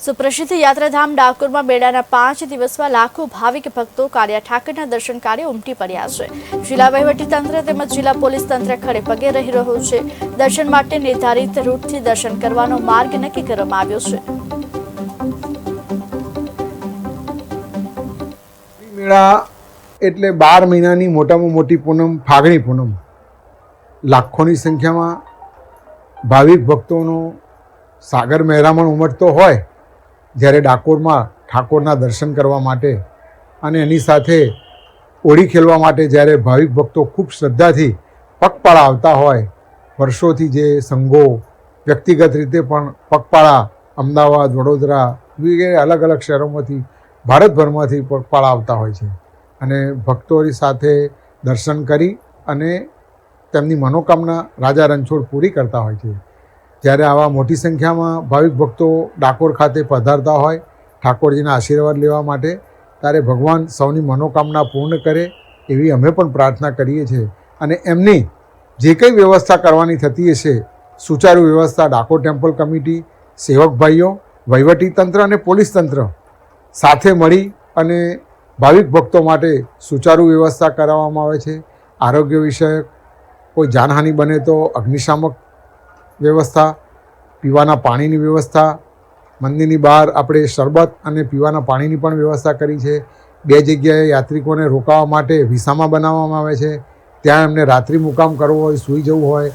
સુપ્રસિદ્ધ યાત્રાધામ ડાકોરમાં મેળાના 5 દિવસમાં લાખો ભાવિક ભક્તો કાળિયા ઠાકરના દર્શન કાર્ય ઉમટી પડ્યા છે। જિલ્લા વહીવટીતંત્ર તેમજ જિલ્લા પોલીસ તંત્ર ખડે પગે રહી રહ્યું છે। દર્શન માટે નિર્ધારિત રૂટથી દર્શન કરવાનો માર્ગ નક્કી કરવામાં આવ્યો છે। મેળા એટલે 12 મહિનાની મોટામાં મોટી પૂનમ ફાગણી પૂનમ લાખોની સંખ્યામાં ભાવિક ભક્તોનો સાગર મહેરામણ ઉમટતો હોય જ્યારે ડાકોરમાં ઠાકોરના દર્શન કરવા માટે અને એની સાથે હોળી ખેલવા માટે જ્યારે ભાવિક ભક્તો ખૂબ શ્રદ્ધાથી પગપાળા આવતા હોય, વર્ષોથી જે સંઘો વ્યક્તિગત રીતે પણ પગપાળા અમદાવાદ, વડોદરા વગેરે અલગ અલગ શહેરોમાંથી ભારતભરમાંથી પગપાળા આવતા હોય છે અને ભક્તોની સાથે દર્શન કરી અને તેમની મનોકામના રાજા રણછોડ પૂરી કરતા હોય છે। જ્યારે આવા મોટી સંખ્યામાં ભાવિક ભક્તો ડાકોર ખાતે પધારતા હોય ઠાકોરજીના આશીર્વાદ લેવા માટે, ત્યારે ભગવાન સૌની મનોકામના પૂર્ણ કરે એવી અમે પણ પ્રાર્થના કરીએ છીએ અને એમની જે કંઈ વ્યવસ્થા કરવાની થતી હશે સુચારુ વ્યવસ્થા ડાકોર ટેમ્પલ કમિટી, સેવક ભાઈઓ, વહીવટીતંત્ર અને પોલીસ તંત્ર સાથે મળી અને ભાવિક ભક્તો માટે સુચારુ વ્યવસ્થા કરાવવામાં આવે છે। આરોગ્ય વિષયક કોઈ જાનહાનિ બને તો અગ્નિશામક વ્યવસ્થા, પીવાના પાણીની વ્યવસ્થા, મંદિરની બહાર આપણે શરબત અને પીવાના પાણીની પણ વ્યવસ્થા કરી છે। 2 જગ્યાએ યાત્રિકોને રોકાવા માટે વિસામા બનાવવામાં આવે છે। ત્યાં એમને રાત્રિ મુકામ કરવો હોય, સૂઈ જવું હોય